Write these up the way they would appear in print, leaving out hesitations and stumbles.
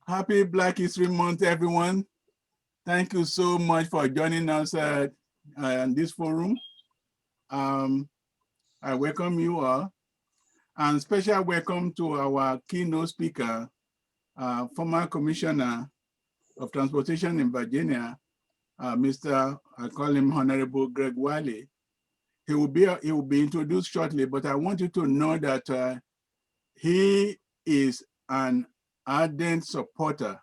Happy Black History Month, everyone. Thank you so much for joining us in this forum. I welcome you all, and special welcome to our keynote speaker, former Commissioner of Transportation in Virginia, I call him Honorable Greg Whirley. He will be introduced shortly, but I want you to know that he is an ardent supporter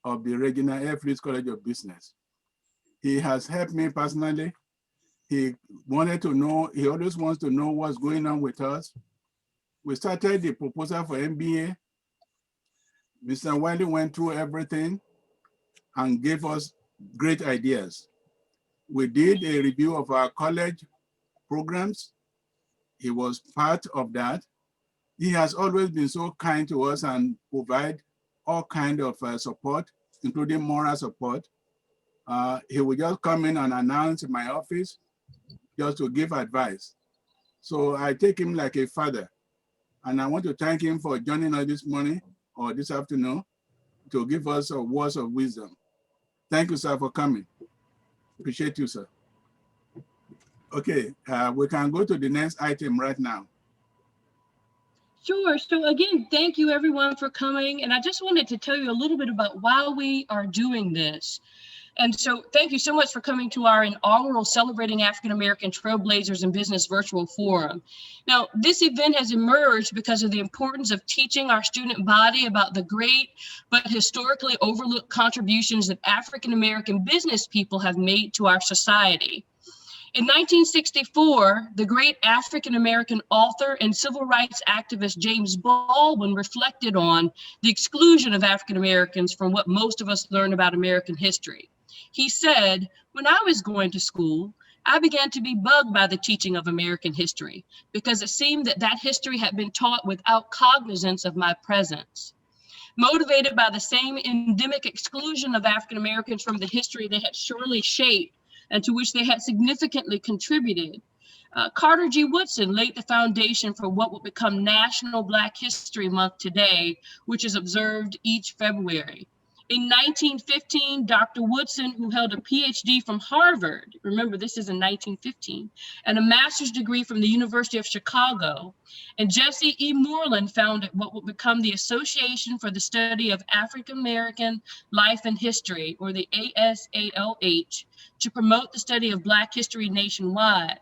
of the Reginald F. Reed College of Business. He has helped me personally. He always wants to know what's going on with us. We started the proposal for MBA. Mr. Wiley went through everything and gave us great ideas. We did a review of our college programs. He was part of that. He has always been so kind to us and provide all kinds of support, including moral support. He would just come in and announce in my office just to give advice. So I take him like a father. And I want to thank him for joining us this morning or this afternoon to give us words of wisdom. Thank you, sir, for coming. Appreciate you, sir. Okay, we can go to the next item right now. Sure. So again, thank you everyone for coming. And I just wanted to tell you a little bit about why we are doing this. And so thank you so much for coming to our inaugural Celebrating African American Trailblazers in Business virtual forum. Now, this event has emerged because of the importance of teaching our student body about the great but historically overlooked contributions that African American business people have made to our society. In 1964, the great African-American author and civil rights activist James Baldwin reflected on the exclusion of African Americans from what most of us learn about American history. He said, "When I was going to school, I began to be bugged by the teaching of American history because it seemed that history had been taught without cognizance of my presence." Motivated by the same endemic exclusion of African Americans from the history they had surely shaped, and to which they had significantly contributed, Carter G. Woodson laid the foundation for what will become National Black History Month today, which is observed each February. In 1915, Dr. Woodson, who held a PhD from Harvard, remember this is in 1915, and a master's degree from the University of Chicago, and Jesse E. Moreland founded what will become the Association for the Study of African American Life and History, or the ASALH, to promote the study of Black history nationwide.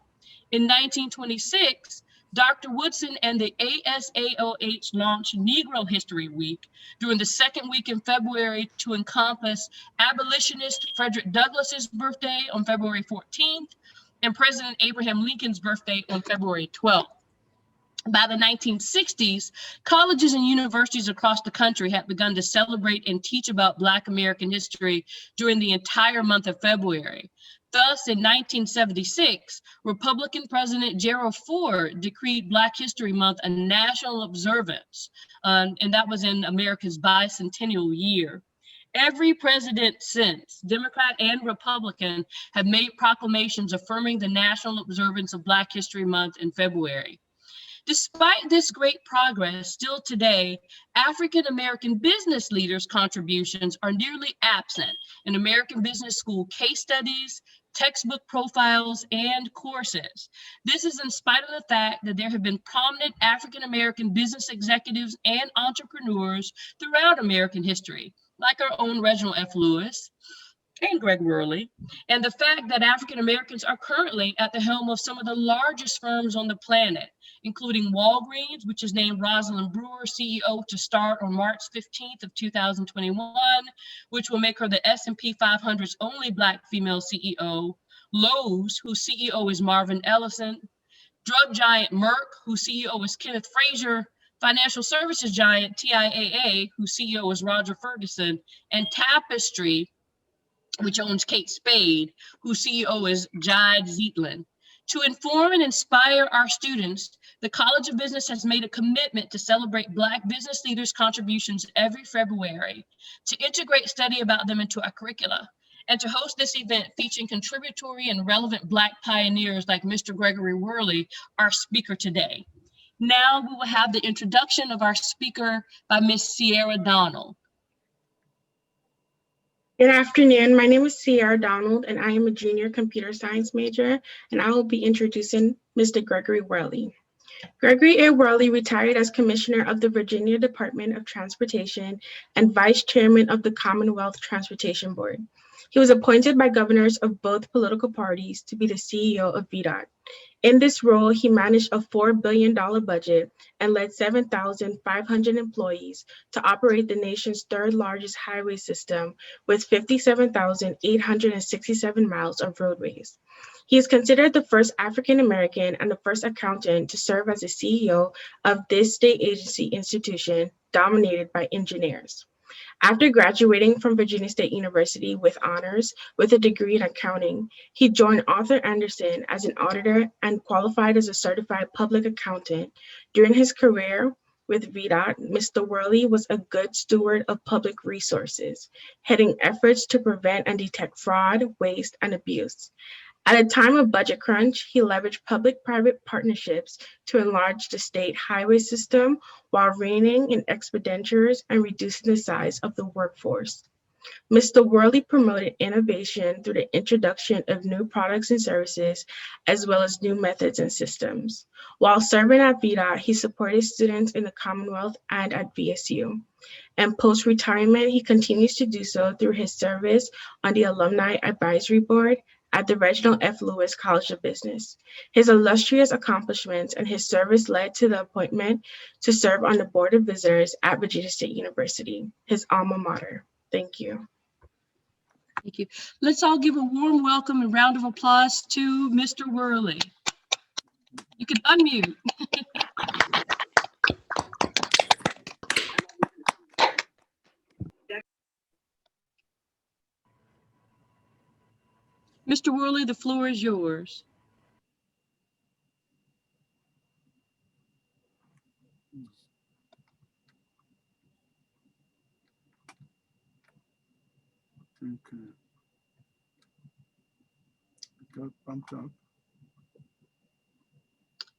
In 1926, Dr. Woodson and the ASALH launched Negro History Week during the second week in February to encompass abolitionist Frederick Douglass's birthday on February 14th and President Abraham Lincoln's birthday on February 12th. By the 1960s, colleges and universities across the country had begun to celebrate and teach about Black American history during the entire month of February. Thus, in 1976, Republican President Gerald Ford decreed Black History Month a national observance, and that was in America's bicentennial year. Every president since, Democrat and Republican, have made proclamations affirming the national observance of Black History Month in February. Despite this great progress, still today, African American business leaders' contributions are nearly absent in American business school case studies, textbook profiles, and courses. This is in spite of the fact that there have been prominent African American business executives and entrepreneurs throughout American history, like our own Reginald F. Lewis and Greg Whirley, and the fact that African Americans are currently at the helm of some of the largest firms on the planet, including Walgreens, which is named Rosalind Brewer CEO to start on March 15th of 2021, which will make her the S&P 500's only Black female CEO, Lowe's, whose CEO is Marvin Ellison, drug giant Merck, whose CEO is Kenneth Frazier, financial services giant TIAA, whose CEO is Roger Ferguson, and Tapestry, which owns Kate Spade, whose CEO is Jide Zeitlin. To inform and inspire our students, the College of Business has made a commitment to celebrate Black business leaders' contributions every February, to integrate study about them into our curricula, and to host this event featuring contributory and relevant Black pioneers like Mr. Gregory Whirley, our speaker today. Now we will have the introduction of our speaker by Ms. Sierra Donald. Good afternoon. My name is Sierra Donald, and I am a junior computer science major, and I will be introducing Mr. Gregory Whirley. Gregory A. Whirley retired as Commissioner of the Virginia Department of Transportation and Vice Chairman of the Commonwealth Transportation Board. He was appointed by governors of both political parties to be the CEO of VDOT. In this role, he managed a $4 billion budget and led 7,500 employees to operate the nation's third largest highway system with 57,867 miles of roadways. He is considered the first African American and the first accountant to serve as the CEO of this state agency institution dominated by engineers. After graduating from Virginia State University with honors with a degree in accounting, he joined Arthur Andersen as an auditor and qualified as a certified public accountant. During his career with VDOT, Mr. Whirley was a good steward of public resources, heading efforts to prevent and detect fraud, waste, and abuse. At a time of budget crunch, he leveraged public-private partnerships to enlarge the state highway system while reining in expenditures and reducing the size of the workforce. Mr. Whirley promoted innovation through the introduction of new products and services, as well as new methods and systems. While serving at VDOT, he supported students in the Commonwealth and at VSU. And post-retirement, he continues to do so through his service on the Alumni Advisory Board at the Reginald F. Lewis College of Business. His illustrious accomplishments and his service led to the appointment to serve on the Board of Visitors at Virginia State University, his alma mater. Thank you. Thank you. Let's all give a warm welcome and round of applause to Mr. Whirley. You can unmute. Mr. Whirley, the floor is yours. Okay. Got bumped up. I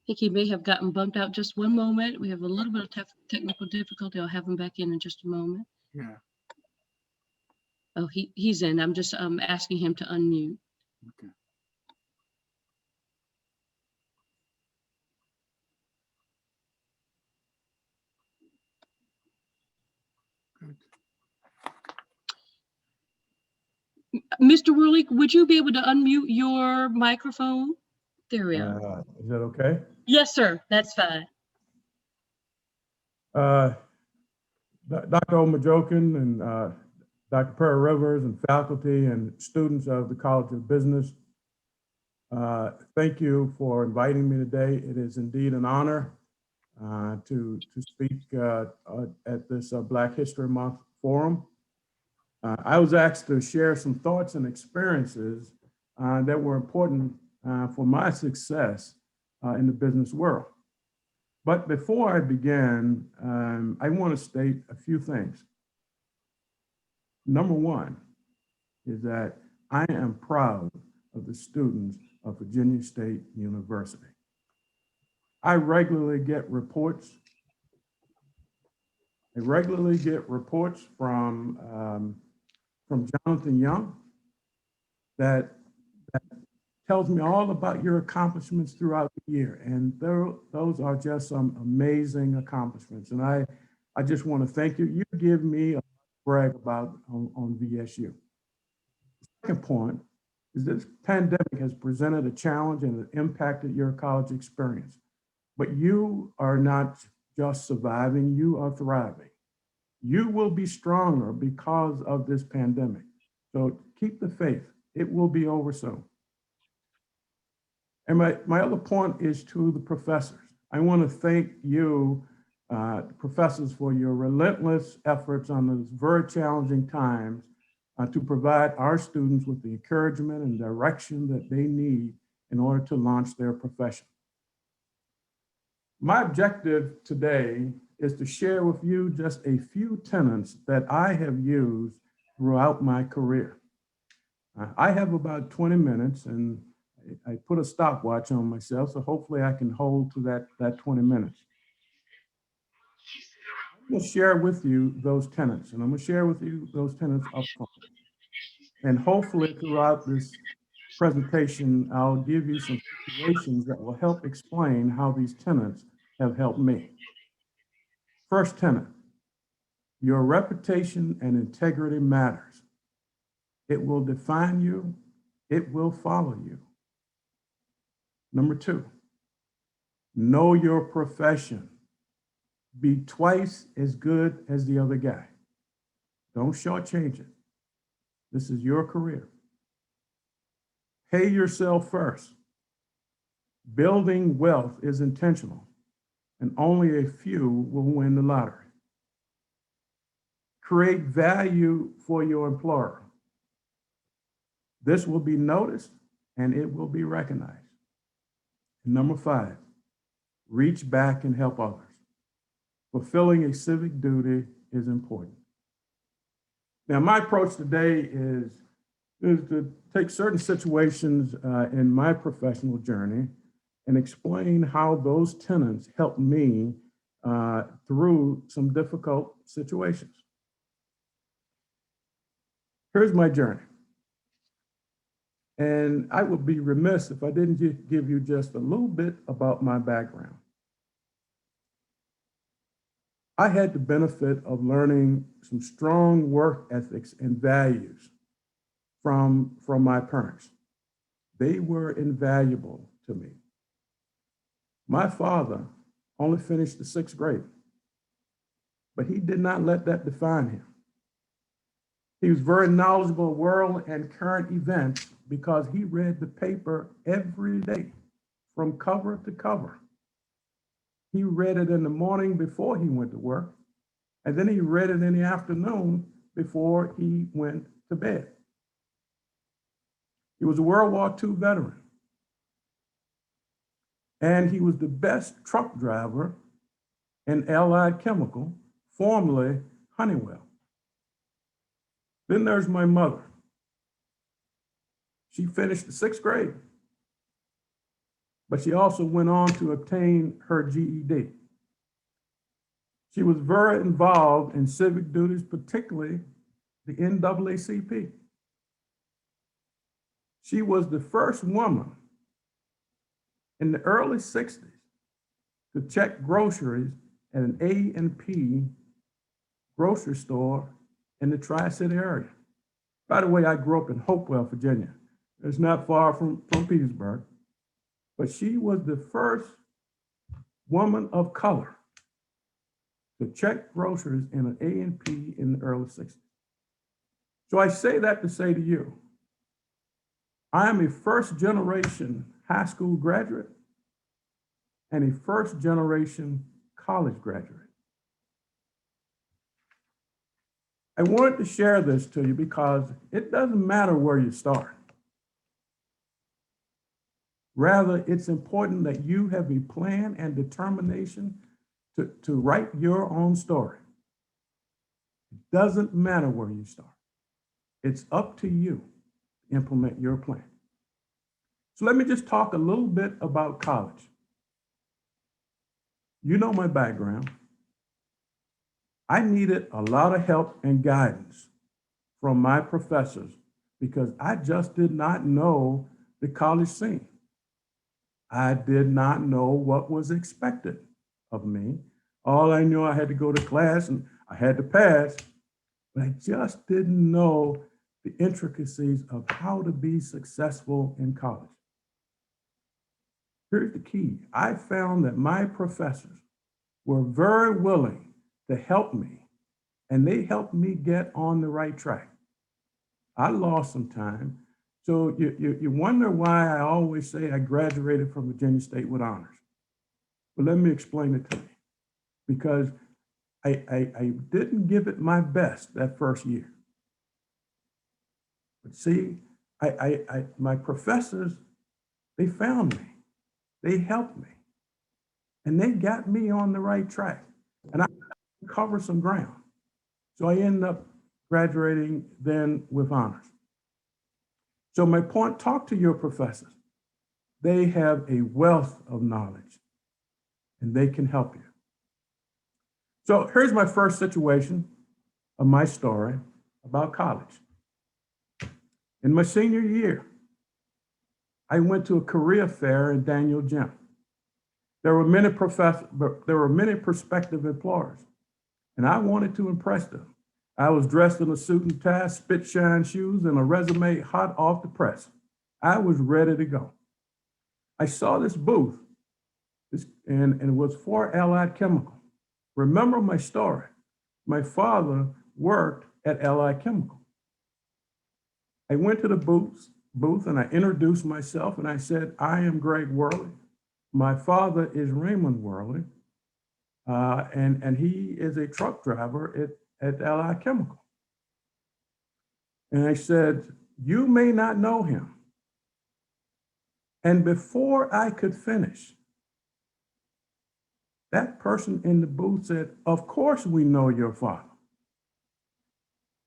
think he may have gotten bumped out. Just one moment. We have a little bit of technical difficulty. I'll have him back in just a moment. Yeah. Oh, he's in. I'm just asking him to unmute. Okay. Good. Mr. Whirley, would you be able to unmute your microphone? There we are. Is that okay? Yes, sir. That's fine. Dr. Omajokin and Dr. Perry Rivers and faculty and students of the College of Business, thank you for inviting me today. It is indeed an honor to speak at this Black History Month forum. I was asked to share some thoughts and experiences that were important for my success in the business world. But before I begin, I want to state a few things. Number one is that I am proud of the students of Virginia State University. I regularly get reports. From Jonathan Young that tells me all about your accomplishments throughout the year. And those are just some amazing accomplishments. And I just want to thank you. You give me a brag about on VSU. The second point is this pandemic has presented a challenge and it impacted your college experience. But you are not just surviving, you are thriving. You will be stronger because of this pandemic. So keep the faith. It will be over soon. And my other point is to the professors. I want to thank you, professors, for your relentless efforts on those very challenging times to provide our students with the encouragement and direction that they need in order to launch their profession. My objective today is to share with you just a few tenets that I have used throughout my career. I have about 20 minutes and I put a stopwatch on myself, so hopefully I can hold to that 20 minutes. I'm going to share with you those tenets, and I'm going to share with you those tenets up front. And hopefully throughout this presentation, I'll give you some situations that will help explain how these tenets have helped me. First tenet, your reputation and integrity matters. It will define you. It will follow you. Number two, know your profession. Be twice as good as the other guy. Don't shortchange it. This is your career. Pay yourself first. Building wealth is intentional, and only a few will win the lottery. Create value for your employer. This will be noticed and it will be recognized. And number five, reach back and help others. Fulfilling a civic duty is important. Now, my approach today is to take certain situations in my professional journey and explain how those tenets helped me through some difficult situations. Here's my journey. And I would be remiss if I didn't give you just a little bit about my background. I had the benefit of learning some strong work ethics and values from my parents. They were invaluable to me. My father only finished the 6th grade, but he did not let that define him. He was very knowledgeable of world and current events because he read the paper every day from cover to cover. He read it in the morning before he went to work, and then he read it in the afternoon before he went to bed. He was a World War II veteran, and he was the best truck driver in Allied Chemical, formerly Honeywell. Then there's my mother. She finished the 6th grade, but she also went on to obtain her GED. She was very involved in civic duties, particularly the NAACP. She was the first woman in the early 60s to check groceries at an A&P grocery store in the Tri-City area. By the way, I grew up in Hopewell, Virginia. It's not far from Petersburg, but she was the first woman of color to check groceries in an A&P in the early 60s. So I say that to say to you, I am a first-generation high school graduate and a first-generation college graduate. I wanted to share this to you because it doesn't matter where you start. Rather, it's important that you have a plan and determination to write your own story. It doesn't matter where you start. It's up to you to implement your plan. So let me just talk a little bit about college. You know my background. I needed a lot of help and guidance from my professors because I just did not know the college scene. I did not know what was expected of me. All I knew, I had to go to class and I had to pass, but I just didn't know the intricacies of how to be successful in college. Here's the key. I found that my professors were very willing to help me, and they helped me get on the right track. I lost some time. So you wonder why I always say I graduated from Virginia State with honors. But let me explain it to you. Because I didn't give it my best that first year. But see, my professors, they found me. They helped me. And they got me on the right track. And I covered some ground. So I ended up graduating then with honors. So my point, talk to your professors. They have a wealth of knowledge and they can help you. So here's my first situation of my story about college. In my senior year, I went to a career fair in Daniel Gym. There were many prospective employers, and I wanted to impress them. I was dressed in a suit and tie, spit shine shoes, and a resume hot off the press. I was ready to go. I saw this booth, and it was for Allied Chemical. Remember my story. My father worked at Allied Chemical. I went to the booth and I introduced myself and I said, I am Greg Whirley. My father is Raymond Whirley, and he is a truck driver at Allied Chemical. And I said, you may not know him. And before I could finish, that person in the booth said, of course we know your father.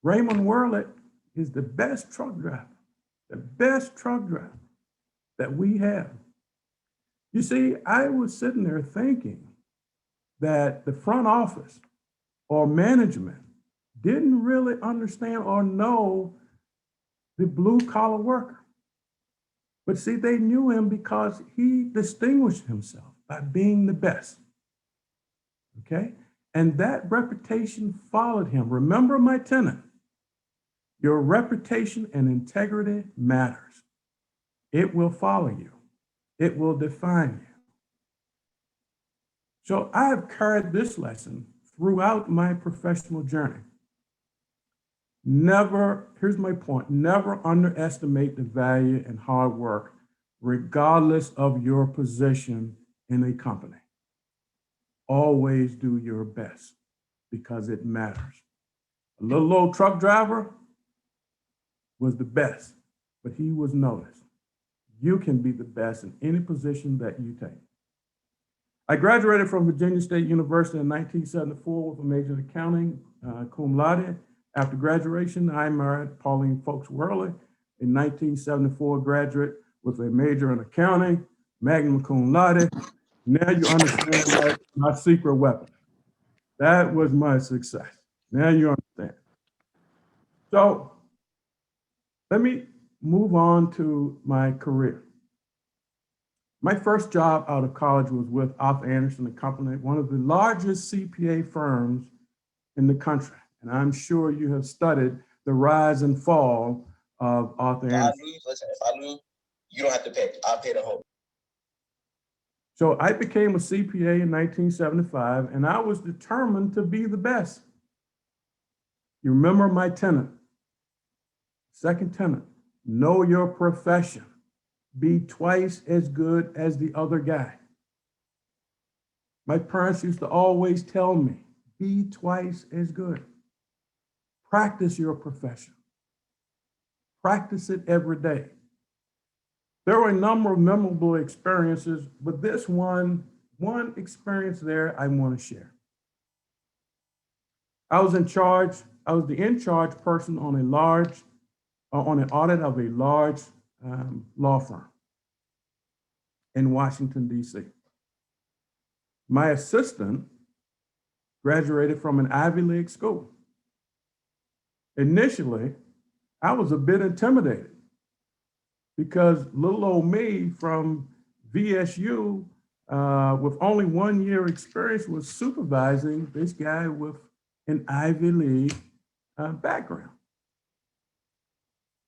Raymond Whirley is the best truck driver that we have. You see, I was sitting there thinking that the front office or management didn't really understand or know the blue collar worker. But see, they knew him because he distinguished himself by being the best. Okay? And that reputation followed him. Remember my tenet. Your reputation and integrity matters. It will follow you. It will define you. So I have carried this lesson throughout my professional journey. Never, here's my point, never underestimate the value and hard work, regardless of your position in a company. Always do your best because it matters. A little old truck driver was the best, but he was noticed. You can be the best in any position that you take. I graduated from Virginia State University in 1974 with a major in accounting, cum laude. After graduation, I married Pauline Folks Whirley, a 1974 graduate with a major in accounting, magna cum laude. Now you understand my secret weapon. That was my success. Now you understand. So let me move on to my career. My first job out of college was with Arthur Anderson and Company, one of the largest CPA firms in the country. And I'm sure you have studied the rise and fall of Arthur Anderson. If I lose, you don't have to pay. I'll pay the whole. So I became a CPA in 1975, and I was determined to be the best. You remember my tenet. Second tenet, know your profession. Be twice as good as the other guy. My parents used to always tell me, be twice as good. Practice your profession. Practice it every day. There were a number of memorable experiences, but this one experience there I want to share. I was the in-charge person on an audit of a large law firm in Washington, D.C. My assistant graduated from an Ivy League school. Initially, I was a bit intimidated because little old me from VSU with only 1 year experience was supervising this guy with an Ivy League background.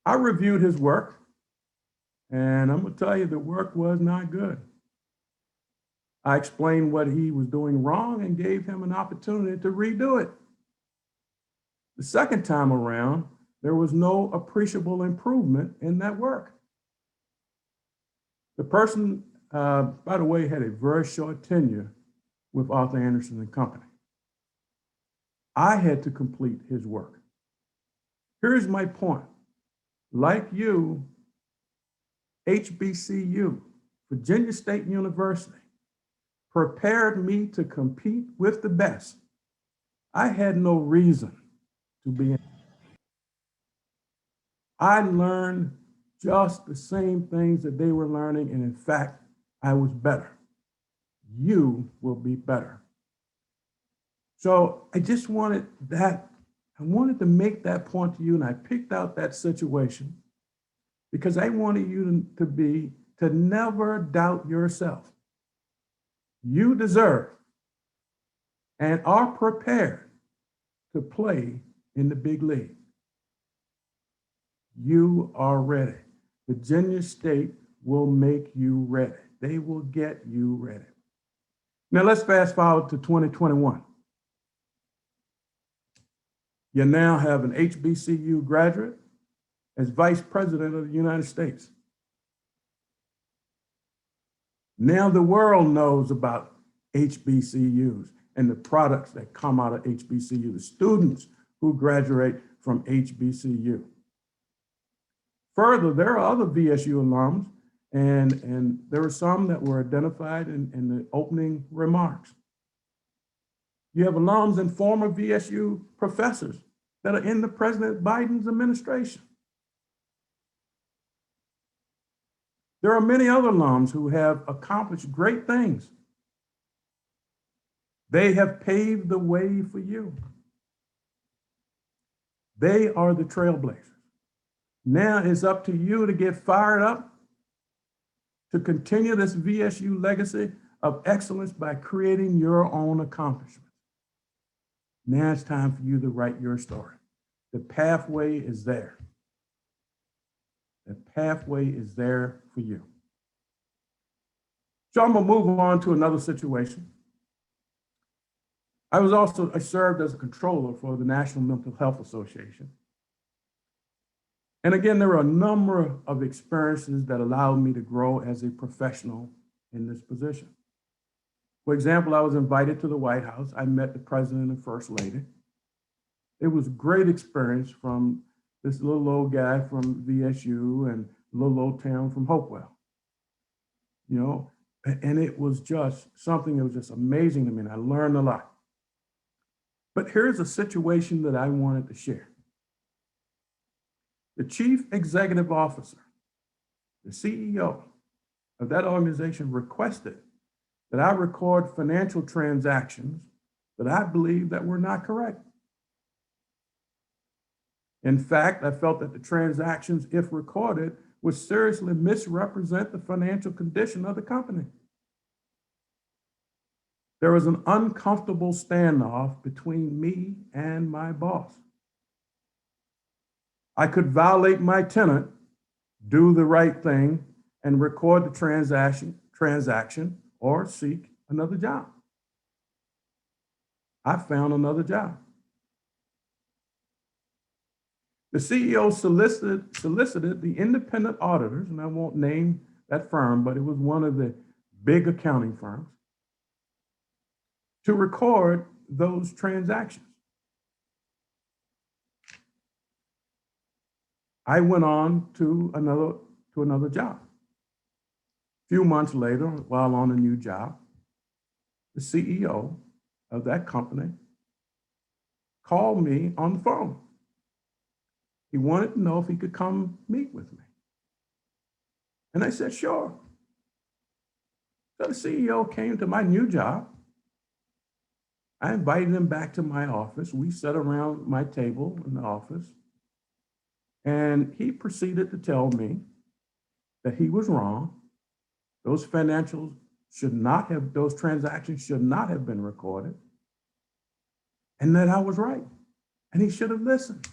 I reviewed his work, and I'm gonna tell you the work was not good. I explained what he was doing wrong and gave him an opportunity to redo it. The second time around, there was no appreciable improvement in that work. The person, by the way, had a very short tenure with Arthur Anderson and Company. I had to complete his work. Here's my point. Like you, HBCU, Virginia State University, prepared me to compete with the best. I had no reason to be in. I learned just the same things that they were learning, and in fact, I was better. You will be better. So I just wanted to make that point to you, and I picked out that situation because they wanted you to never doubt yourself. You deserve and are prepared to play in the big league. You are ready. Virginia State will make you ready. They will get you ready. Now let's fast forward to 2021. You now have an HBCU graduate as Vice President of the United States. Now the world knows about HBCUs and the products that come out of HBCU, the students who graduate from HBCU. Further, there are other VSU alums, and there were some that were identified in the opening remarks. You have alums and former VSU professors that are in the President Biden's administration. There are many other alums who have accomplished great things. They have paved the way for you. They are the trailblazers. Now it's up to you to get fired up to continue this VSU legacy of excellence by creating your own accomplishments. Now it's time for you to write your story. The pathway is there. The pathway is there for you. So I'm gonna move on to another situation. I served as a controller for the National Mental Health Association. And again, there were a number of experiences that allowed me to grow as a professional in this position. For example, I was invited to the White House. I met the President and First Lady. It was a great experience from this little old guy from VSU and little old town from Hopewell. You know, and it was just something that was just amazing to me, and I learned a lot. But here's a situation that I wanted to share. The chief executive officer, the CEO of that organization, requested that I record financial transactions that I believe that were not correct. In fact, I felt that the transactions, if recorded, would seriously misrepresent the financial condition of the company. There was an uncomfortable standoff between me and my boss. I could violate my tenet, do the right thing, and record the transaction or seek another job. I found another job. The CEO solicited the independent auditors, and I won't name that firm, but it was one of the big accounting firms, to record those transactions. I went on to another job. A few months later, while on a new job, the CEO of that company called me on the phone. He wanted to know if he could come meet with me. And I said, sure. So the CEO came to my new job. I invited him back to my office. We sat around my table in the office. And he proceeded to tell me that he was wrong. Those transactions should not have been recorded. And that I was right. And he should have listened.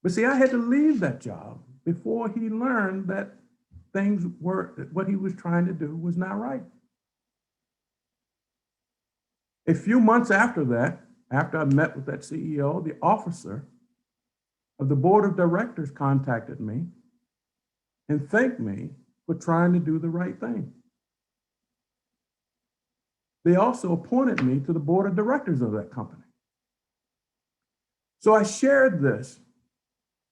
But see, I had to leave that job before he learned that what he was trying to do was not right. A few months after that, after I met with that CEO, the officer of the board of directors contacted me and thanked me for trying to do the right thing. They also appointed me to the board of directors of that company. So I shared this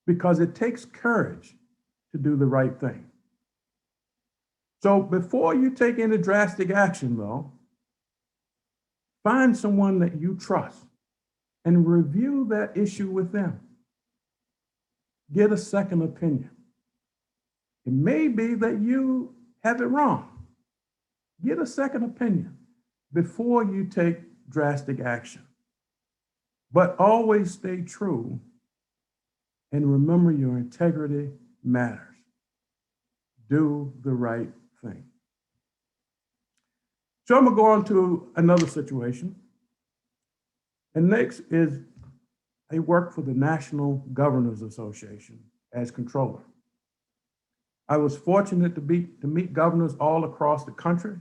because it takes courage to do the right thing. So before you take any drastic action, though, find someone that you trust and review that issue with them. Get a second opinion. It may be that you have it wrong. Get a second opinion before you take drastic action. But always stay true and remember your integrity matters. Do the right thing. So I'm gonna go on to another situation. And next is I work for the National Governors Association as controller. I was fortunate to meet governors all across the country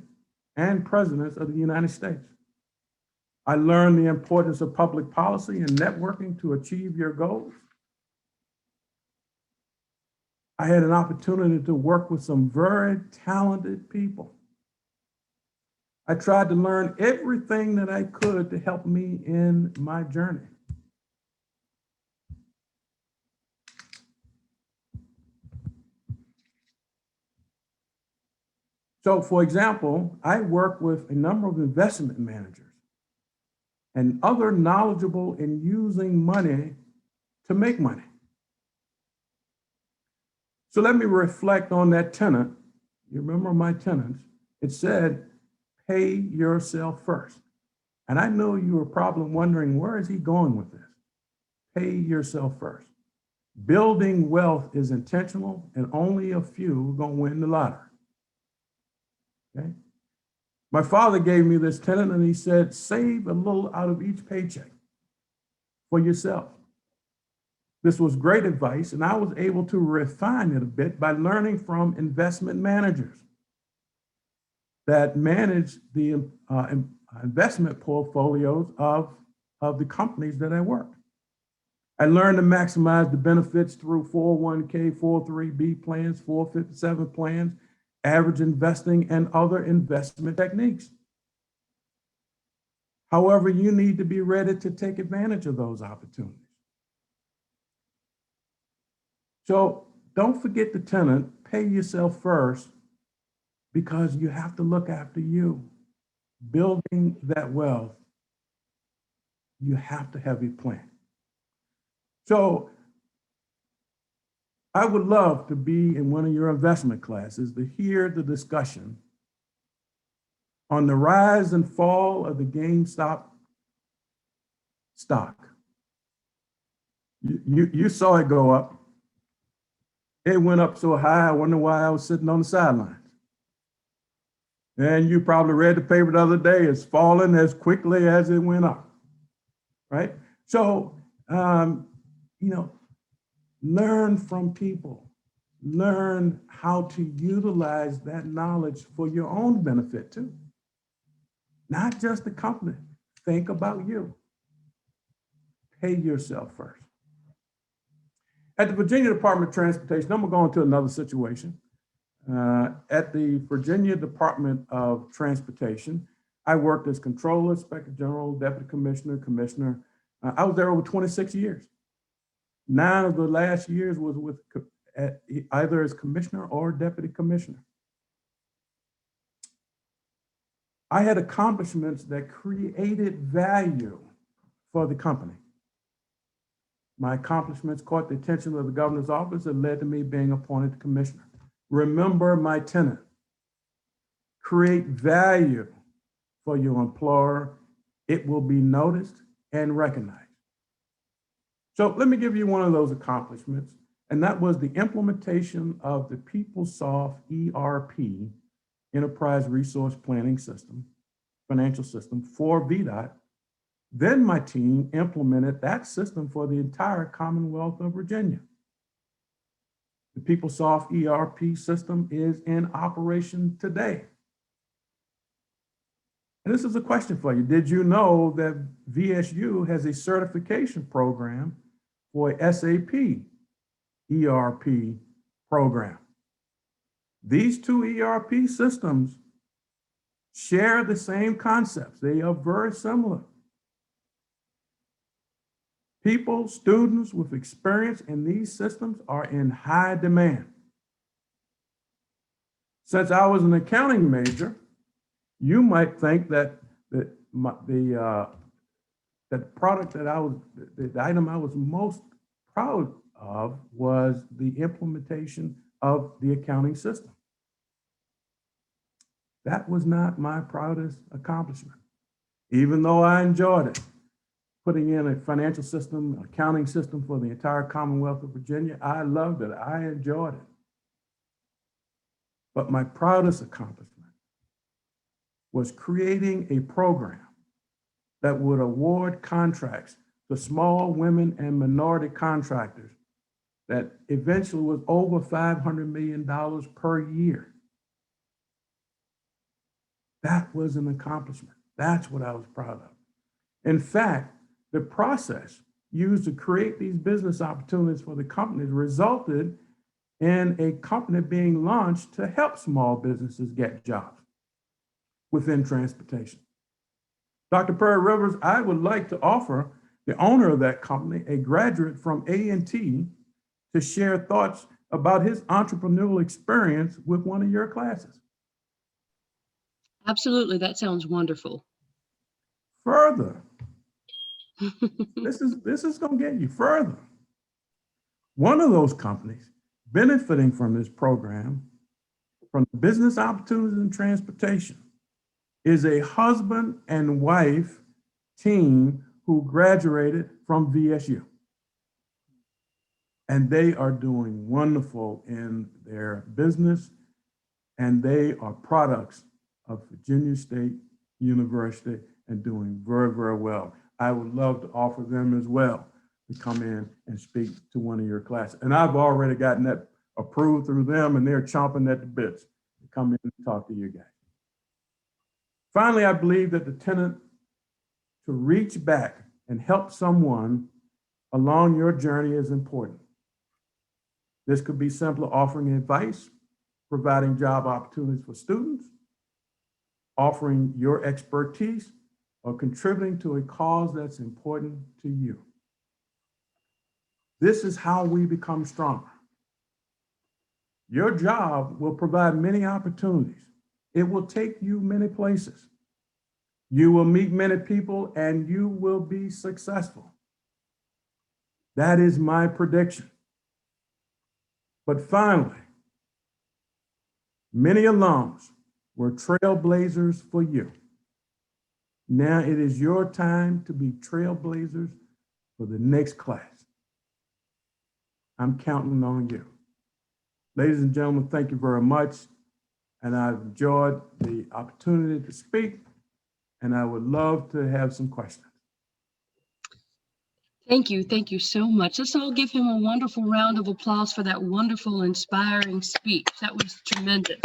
and presidents of the United States. I learned the importance of public policy and networking to achieve your goals. I had an opportunity to work with some very talented people. I tried to learn everything that I could to help me in my journey. So for example, I work with a number of investment managers and other knowledgeable in using money to make money. So let me reflect on that tenet. You remember my tenets? It said, pay yourself first. And I know you were probably wondering, where is he going with this? Pay yourself first. Building wealth is intentional and only a few are gonna win the lottery. Okay? My father gave me this tenet and he said, save a little out of each paycheck for yourself. This was great advice, and I was able to refine it a bit by learning from investment managers that manage the investment portfolios of the companies that I worked. I learned to maximize the benefits through 401k, 403b plans, 457 plans, average investing, and other investment techniques. However, you need to be ready to take advantage of those opportunities. So don't forget the tenet, pay yourself first, because you have to look after you. Building that wealth, you have to have a plan. So I would love to be in one of your investment classes to hear the discussion on the rise and fall of the GameStop stock. You saw it go up. It went up so high, I wonder why I was sitting on the sidelines. And you probably read the paper the other day, it's falling as quickly as it went up, right? So, learn from people, learn how to utilize that knowledge for your own benefit too. Not just the company, think about you. Pay yourself first. At the Virginia Department of Transportation, I'm gonna go into another situation. At the Virginia Department of Transportation, I worked as controller, inspector general, deputy commissioner, commissioner. I was there over 26 years. 9 of the last years was with either as commissioner or deputy commissioner. I had accomplishments that created value for the company. My accomplishments caught the attention of the governor's office and led to me being appointed commissioner. Remember my tenet, create value for your employer. It will be noticed and recognized. So let me give you one of those accomplishments, and that was the implementation of the PeopleSoft ERP, Enterprise Resource Planning System, financial system for VDOT. Then my team implemented that system for the entire Commonwealth of Virginia. The PeopleSoft ERP system is in operation today. And this is a question for you. Did you know that VSU has a certification program for SAP ERP program? These two ERP systems share the same concepts. They are very similar. People, students with experience in these systems are in high demand. Since I was an accounting major, you might think that the product that the item I was most proud of was the implementation of the accounting system. That was not my proudest accomplishment, even though I enjoyed it. putting in a financial system, accounting system for the entire Commonwealth of Virginia. I loved it. I enjoyed it. But my proudest accomplishment was creating a program that would award contracts to small women and minority contractors that eventually was over $500 million per year. That was an accomplishment. That's what I was proud of. In fact, the process used to create these business opportunities for the companies resulted in a company being launched to help small businesses get jobs within transportation. Dr. Perry Rivers, I would like to offer the owner of that company, a graduate from A&T, to share thoughts about his entrepreneurial experience with one of your classes. Absolutely, that sounds wonderful. Further, this is going to get you further. One of those companies benefiting from this program, from business opportunities in transportation, is a husband and wife team who graduated from VSU. And they are doing wonderful in their business, and they are products of Virginia State University and doing very, very well. I would love to offer them as well to come in and speak to one of your classes. And I've already gotten that approved through them, and they're chomping at the bits to come in and talk to you guys. Finally, I believe that the tenet to reach back and help someone along your journey is important. This could be simply offering advice, providing job opportunities for students, offering your expertise, or contributing to a cause that's important to you. This is how we become stronger. Your job will provide many opportunities. It will take you many places. You will meet many people and you will be successful. That is my prediction. But finally, many alums were trailblazers for you. Now it is your time to be trailblazers for the next class. I'm counting on you. Ladies and gentlemen, thank you very much. And I've enjoyed the opportunity to speak, and I would love to have some questions. Thank you so much. Let's all give him a wonderful round of applause for that wonderful, inspiring speech. That was tremendous.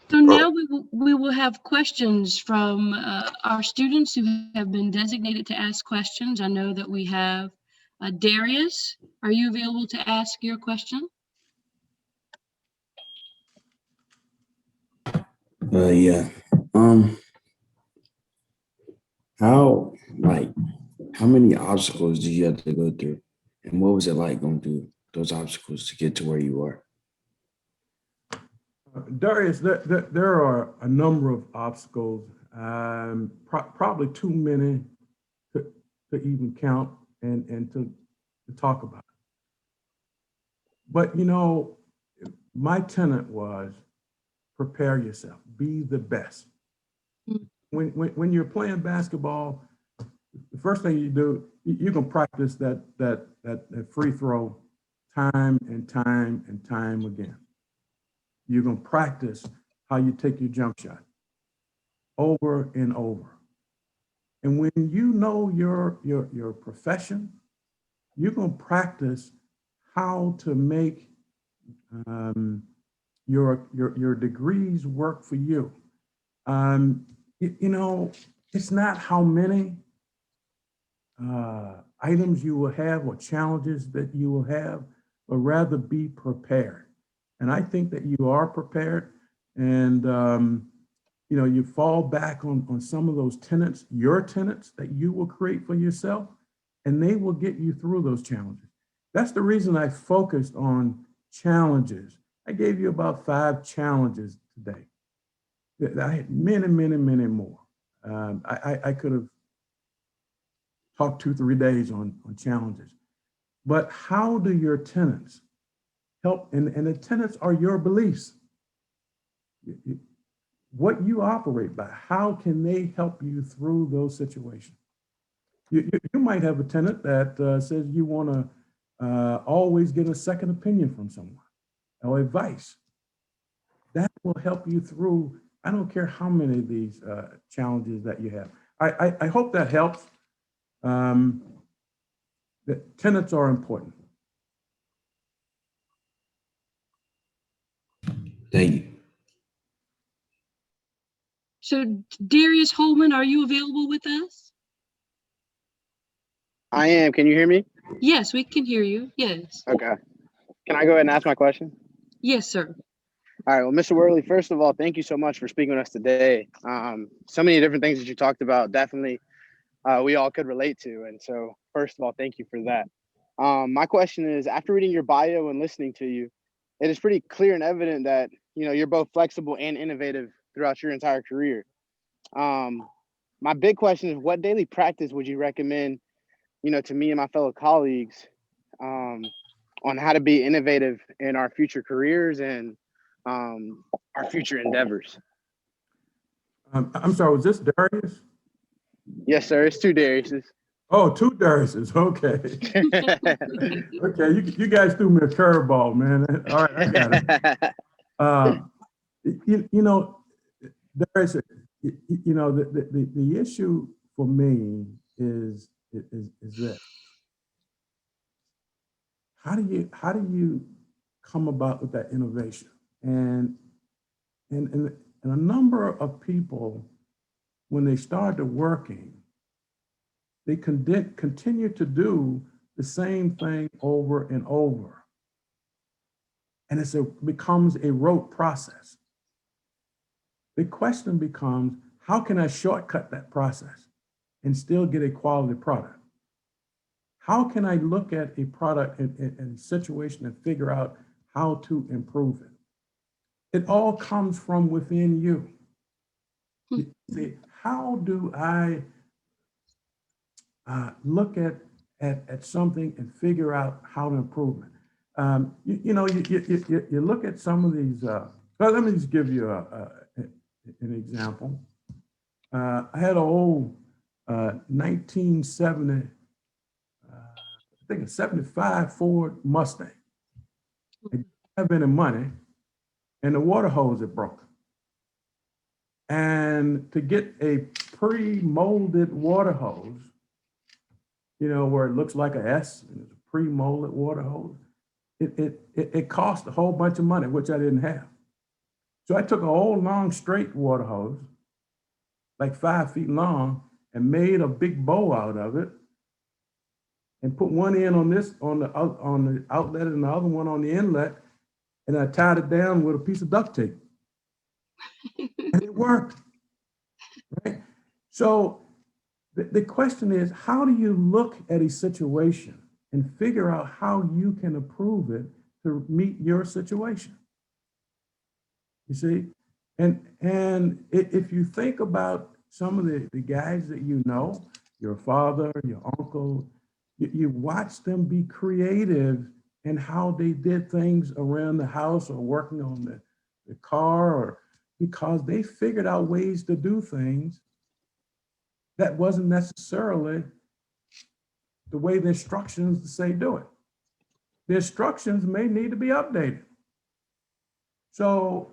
So now we will have questions from our students who have been designated to ask questions. I know that we have Darius. Are you available to ask your question? Yeah. How many obstacles did you have to go through? And what was it like going through those obstacles to get to where you are? Darius, there are a number of obstacles, probably too many to even count and to talk about. But you know, my tenet was prepare yourself, be the best. When you're playing basketball, the first thing you do, you can practice that free throw time and time and time again. You're gonna practice how you take your jump shot over and over. And when you know your profession, you're gonna practice how to make your degrees work for you. You know, it's not how many items you will have or challenges that you will have, but rather be prepared. And I think that you are prepared, and you know, you fall back on some of those tenets, your tenets that you will create for yourself, and they will get you through those challenges. That's the reason I focused on challenges. I gave you about 5 challenges today. I had many, many, many more. I could have talked 2-3 days on challenges. But how do your tenets help? And the tenets are your beliefs. what you operate by. How can they help you through those situations? You might have a tenant that says you want to always get a second opinion from someone or advice. That will help you through, I don't care how many of these challenges that you have. I hope that helps. That tenants are important. Thank you. So Darius Holman, are you available with us? I am. Can you hear me? Yes, we can hear you. Yes. Okay. Can I go ahead and ask my question? Yes, sir. All right. Well, Mr. Whirley, first of all, thank you so much for speaking with us today. So many different things that you talked about, definitely we all could relate to. And so first of all, thank you for that. My question is, after reading your bio and listening to you, it is pretty clear and evident that, you know, you're both flexible and innovative throughout your entire career. My big question is, what daily practice would you recommend, you know, to me and my fellow colleagues on how to be innovative in our future careers and our future endeavors? I'm sorry, was this Darius? Yes, sir. It's two Dariuses. Oh, two Dariuses, okay. Okay, you guys threw me a curveball, man. All right, I got it. You know, Darius, you know, the issue for me is this. How do you come about with that innovation? And a number of people, when they started working, they continue to do the same thing over and over. And it becomes a rote process. The question becomes, how can I shortcut that process and still get a quality product? How can I look at a product and situation and figure out how to improve it? It all comes from within you. You see, how do I look at something and figure out how to improve it? You look at some of these, well, let me just give you an example. I had an old 1970, I think a 75 Ford Mustang. I didn't have any money and the water hose had broken. And to get a pre-molded water hose, you know, where it looks like an S and it's a pre-molded water hose, it cost a whole bunch of money, which I didn't have. So I took a whole long straight water hose, like 5 feet long, and made a big bow out of it and put one end on the outlet and the other one on the inlet, and I tied it down with a piece of duct tape. And it worked, right? So the question is, how do you look at a situation and figure out how you can improve it to meet your situation? You see? And if you think about some of the guys that you know, your father, your uncle, you watch them be creative in how they did things around the house or working on the car, or because they figured out ways to do things that wasn't necessarily the way the instructions say do it. The instructions may need to be updated. So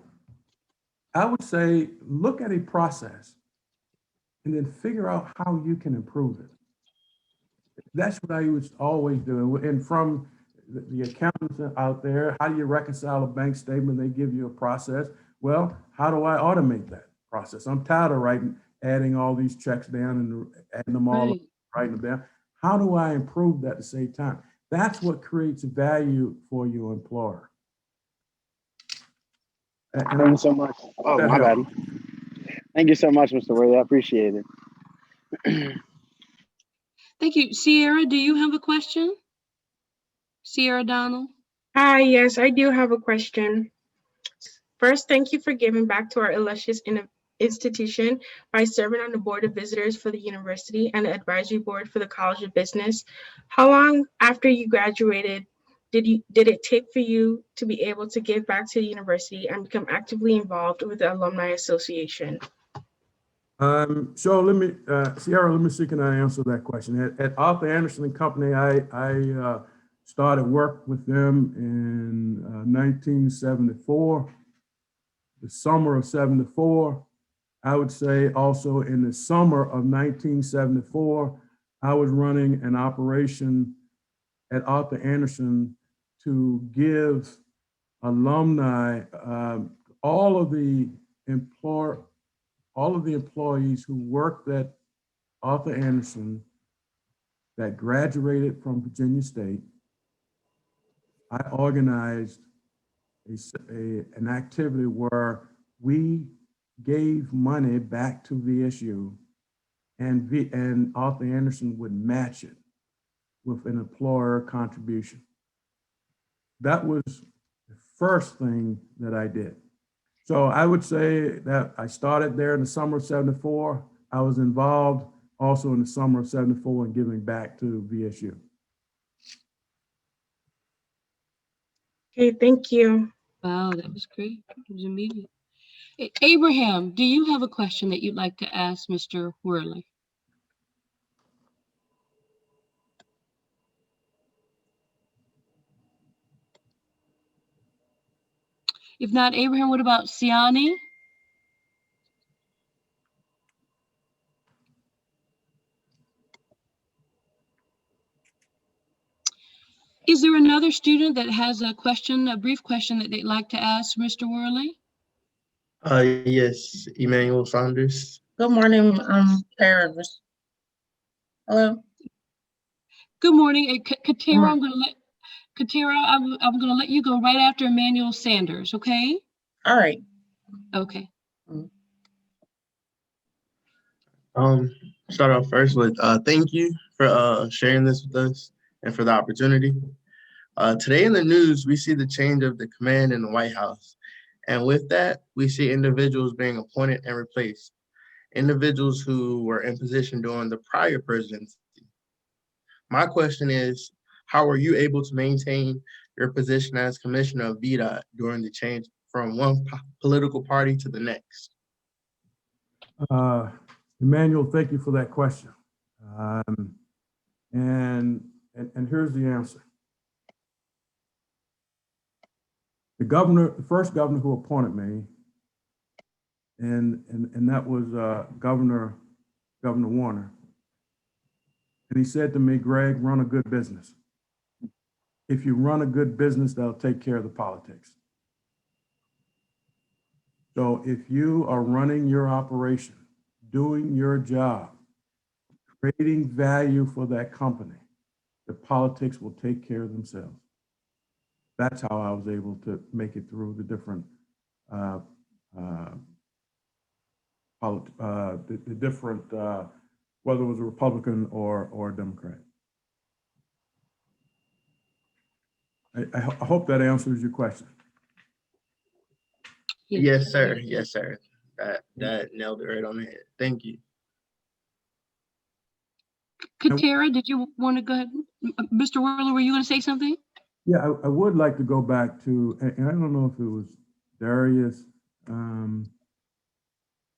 I would say, look at a process and then figure out how you can improve it. That's what I would always do. And from the accountants out there, how do you reconcile a bank statement? They give you a process. Well, how do I automate that process? I'm tired of adding all these checks down and adding them all, Right. writing them down. How do I improve that to save time? That's what creates value for your employer. Thank you so much. Oh, my bad. Thank you so much, Mr. Whirley. I appreciate it. Thank you. Sierra, do you have a question? Sierra Donald? Hi, yes, I do have a question. First, thank you for giving back to our illustrious institution by serving on the board of visitors for the university and the advisory board for the College of Business. How long after you graduated did it take for you to be able to give back to the university and become actively involved with the Alumni Association? So let me, Sierra, let me see, can I answer that question? At Arthur Anderson and Company, I started work with them in 1974, the summer of 74. I would say also in the summer of 1974, I was running an operation at Arthur Anderson to give alumni, all of the employees who worked at Arthur Anderson that graduated from Virginia State. I organized an activity where we gave money back to VSU, and Arthur Anderson would match it with an employer contribution. That was the first thing that I did. So I would say that I started there in the summer of 74. I was involved also in the summer of 74 in giving back to VSU. Okay, thank you. Wow, that was great. It was immediate. Abraham, do you have a question that you'd like to ask Mr. Whirley? If not Abraham, what about Siani? Is there another student that has a question, a brief question that they'd like to ask Mr. Whirley? Yes, Emmanuel Saunders. Good morning, parents. Hello. Good morning, Katera. I'm gonna let you go right after Emmanuel Sanders. Okay. All right. Okay. Start off first with thank you for sharing this with us and for the opportunity. Today in the news, we see the change of the command in the White House. And with that, we see individuals being appointed and replaced, individuals who were in position during the prior presidency. My question is, how were you able to maintain your position as commissioner of VDOT during the change from one political party to the next? Emmanuel, thank you for that question. And here's the answer. The first governor who appointed me, and that was Governor Warner. And he said to me, Greg, run a good business. If you run a good business, that'll take care of the politics. So if you are running your operation, doing your job, creating value for that company, the politics will take care of themselves. That's how I was able to make it through the different whether it was a Republican or a Democrat. I hope that answers your question. Yes, sir. Yes, sir. That nailed it right on the head. Thank you. Katera, did you want to go ahead? Mr. Whirley, were you going to say something? Yeah, I would like to go back to, and I don't know if it was Darius, and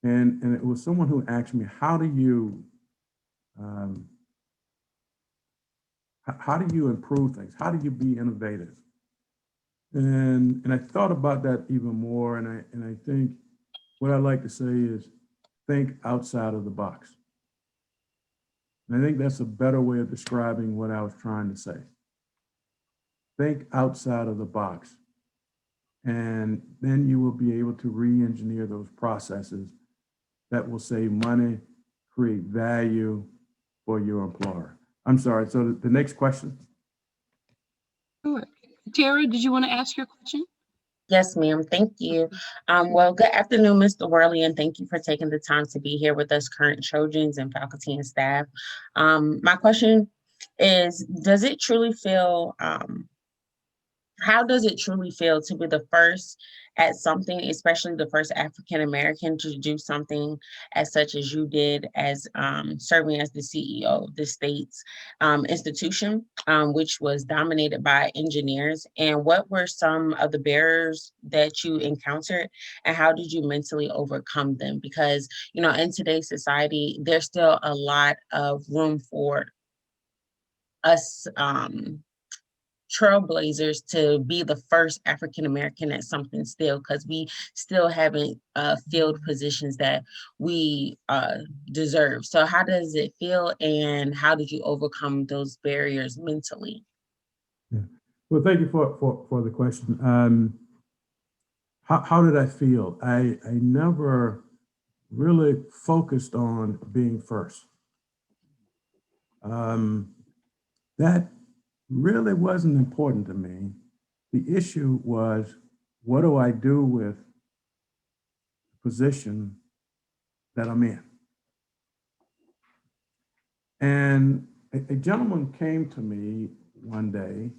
it was someone who asked me, how do you improve things? How do you be innovative? And I thought about that even more, and I think what I like to say is think outside of the box. And I think that's a better way of describing what I was trying to say. Think outside of the box, and then you will be able to re-engineer those processes that will save money, create value for your employer. I'm sorry, so the next question? Sure. Tara, did you want to ask your question? Yes, ma'am. Thank you. Well, good afternoon, Mr. Whirley, and thank you for taking the time to be here with us, current Trojans and faculty and staff. My question is, does it truly feel how does it truly feel to be the first at something, especially the first African American to do something as such as you did, as serving as the CEO of the state's institution, which was dominated by engineers? And what were some of the barriers that you encountered, and how did you mentally overcome them? Because, you know, in today's society, there's still a lot of room for us trailblazers to be the first African American at something still, because we still haven't filled positions that we deserve. So how does it feel, and how did you overcome those barriers mentally? Yeah. Well, thank you for the question. How did I feel? I never really focused on being first. That really wasn't important to me. The issue was, what do I do with the position that I'm in? And a gentleman came to me one day,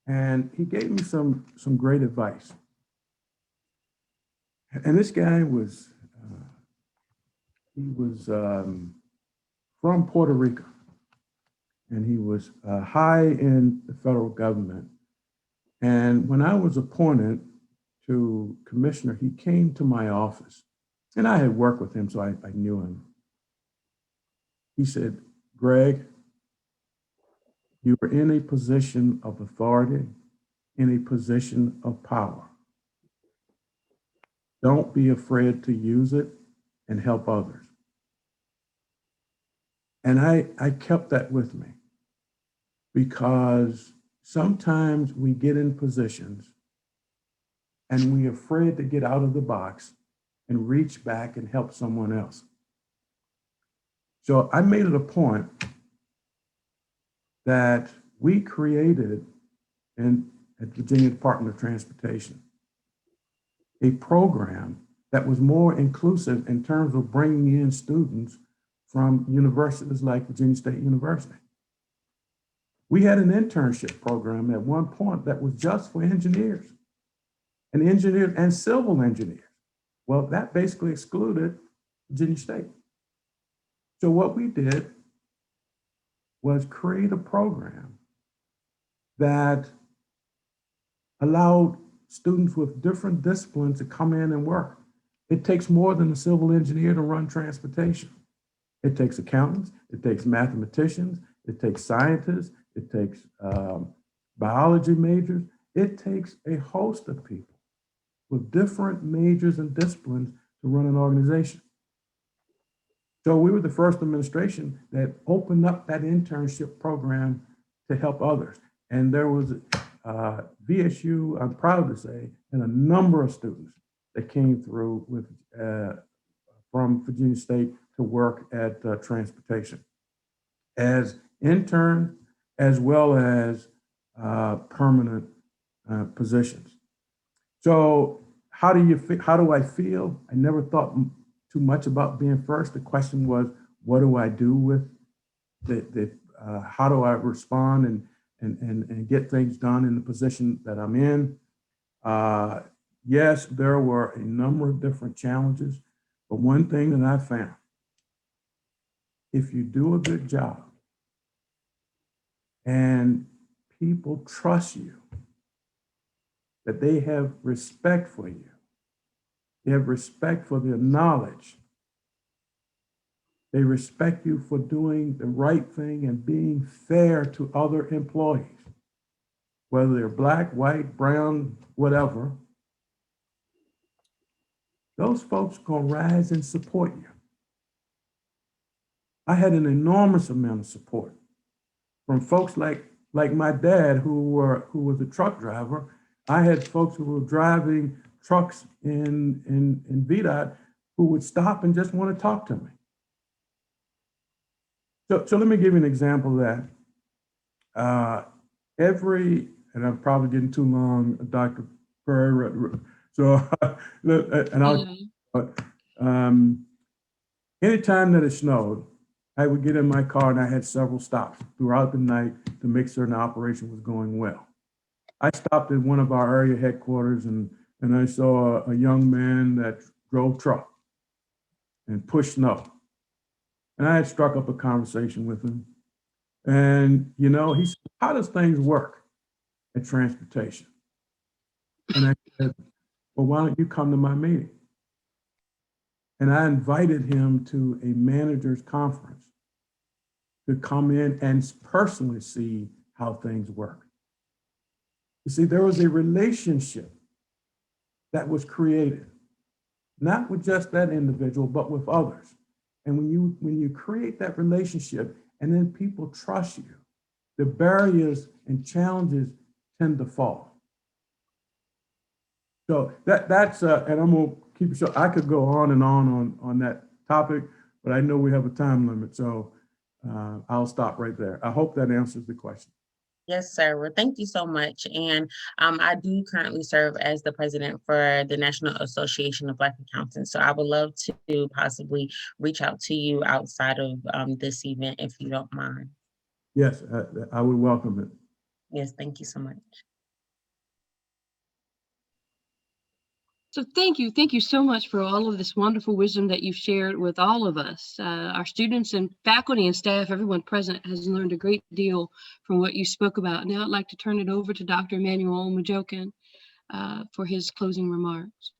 and he gave me some great advice. And this guy was, from Puerto Rico, and he was high in the federal government. And when I was appointed to commissioner, he came to my office, and I had worked with him, so I knew him. He said, "Greg, you are in a position of authority, in a position of power. Don't be afraid to use it and help others." And I kept that with me, because sometimes we get in positions and we're afraid to get out of the box and reach back and help someone else. So I made it a point that we created at Virginia Department of Transportation a program that was more inclusive in terms of bringing in students from universities like Virginia State University. We had an internship program at one point that was just for engineers and civil engineers. Well, that basically excluded Virginia State. So what we did was create a program that allowed students with different disciplines to come in and work. It takes more than a civil engineer to run transportation. It takes accountants, it takes mathematicians, it takes scientists, it takes biology majors. It takes a host of people with different majors and disciplines to run an organization. So we were the first administration that opened up that internship program to help others. And there was VSU, I'm proud to say, and a number of students that came through with from Virginia State to work at transportation as interns, as well as permanent positions. So how do I feel? I never thought too much about being first. The question was, what do I do with how do I respond and get things done in the position that I'm in? Yes, there were a number of different challenges, but one thing that I found, if you do a good job and people trust you, that they have respect for you, they have respect for their knowledge, they respect you for doing the right thing and being fair to other employees, whether they're black, white, brown, whatever, those folks gonna rise and support you. I had an enormous amount of support from folks like my dad, who was a truck driver. I had folks who were driving trucks in VDOT who would stop and just want to talk to me. So let me give you an example of that. And I'm probably getting too long, Dr. Perry. So, and anytime that it snowed, I would get in my car and I had several stops throughout the night to make certain the operation was going well. I stopped at one of our area headquarters and I saw a young man that drove truck and pushed snow. And I had struck up a conversation with him. And, you know, he said, how does things work at transportation? And I said, well, why don't you come to my meeting? And I invited him to a manager's conference to come in and personally see how things work. You see, there was a relationship that was created, not with just that individual, but with others. And when you create that relationship and then people trust you, the barriers and challenges tend to fall. So that's and I'm gonna keep it short. I could go on and on that topic, but I know we have a time limit, so I'll stop right there. I hope that answers the question. Yes, sir. Well, thank you so much. And I do currently serve as the president for the National Association of Black Accountants. So I would love to possibly reach out to you outside of this event, if you don't mind. Yes, I would welcome it. Yes, thank you so much. So thank you so much for all of this wonderful wisdom that you've shared with all of us. Our students and faculty and staff, everyone present has learned a great deal from what you spoke about. Now I'd like to turn it over to Dr. Emmanuel Mujokin for his closing remarks.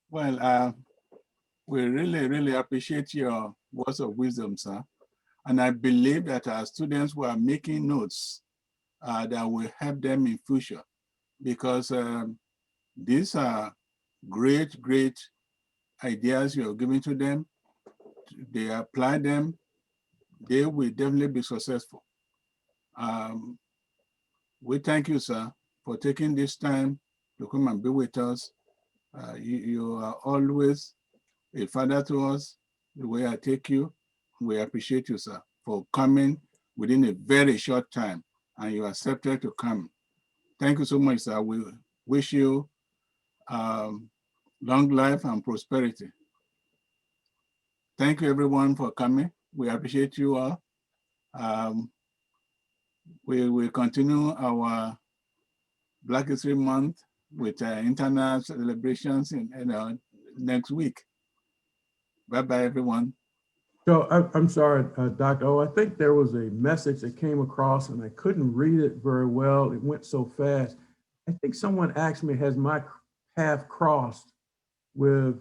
Well, we really appreciate your words of wisdom, sir. And I believe that our students who are making notes that will help them in future, because these are great ideas you're giving to them. They apply them, they will definitely be successful. We thank you, sir, for taking this time to come and be with us. You are always a father to us, the way I take you. We appreciate you, sir, for coming within a very short time, and you accepted to come. Thank you so much, sir. We wish you long life and prosperity. Thank you, everyone, for coming. We appreciate you all. We will continue our Black History Month with international celebrations in next week. Bye-bye, everyone. So I'm sorry, Dr. O, I think there was a message that came across and I couldn't read it very well. It went so fast. I think someone asked me, has my path crossed with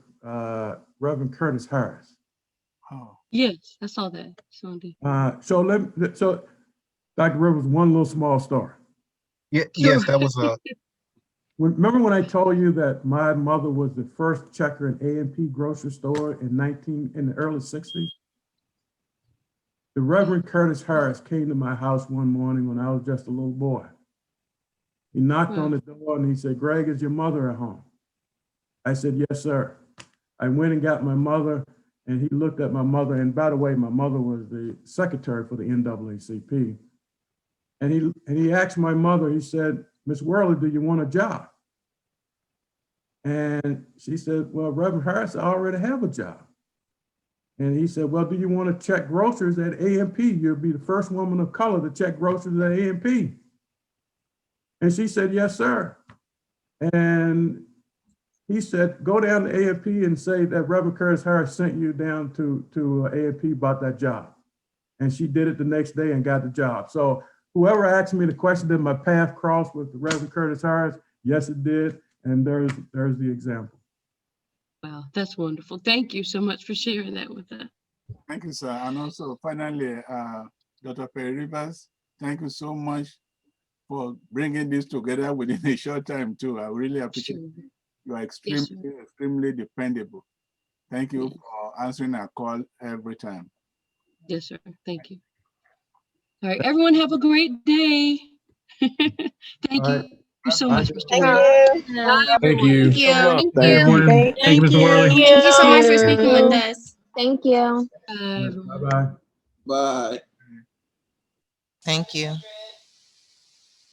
Reverend Curtis Harris? Oh. Yes, I saw that. So Dr. Rivers, one little small story. Yeah, yes, that was a. Remember when I told you that my mother was the first checker in A&P grocery store in the early 60s? The Reverend Curtis Harris came to my house one morning when I was just a little boy. He knocked on the door and he said, "Greg, is your mother at home?" I said, "Yes, sir." I went and got my mother and he looked at my mother. And by the way, my mother was the secretary for the NAACP. And he asked my mother, he said, "Miss Whirley, do you want a job?" And she said, "Well, Reverend Harris, I already have a job." And he said, "Well, do you want to check groceries at A&P? You'll be the first woman of color to check groceries at A&P." And she said, "Yes, sir." And he said, "Go down to A&P and say that Reverend Curtis Harris sent you down to A&P about that job." And she did it the next day and got the job. So whoever asked me the question, did my path cross with the Reverend Curtis Harris? Yes, it did. And there's the example. Wow, that's wonderful. Thank you so much for sharing that with us. Thank you, sir. And also, finally, Dr. Perry Rivers, thank you so much for bringing this together within a short time, too. I really appreciate it. You are extremely dependable. Thank you for answering our call every time. Yes, sir. Thank you. All right, everyone have a great day. Thank you so much for Thank sharing. you. Thank you. Thank you. Thank Thank you, Mr. Whirley. you so much for speaking with us. Thank you. Bye. Bye-bye. Bye. Thank you.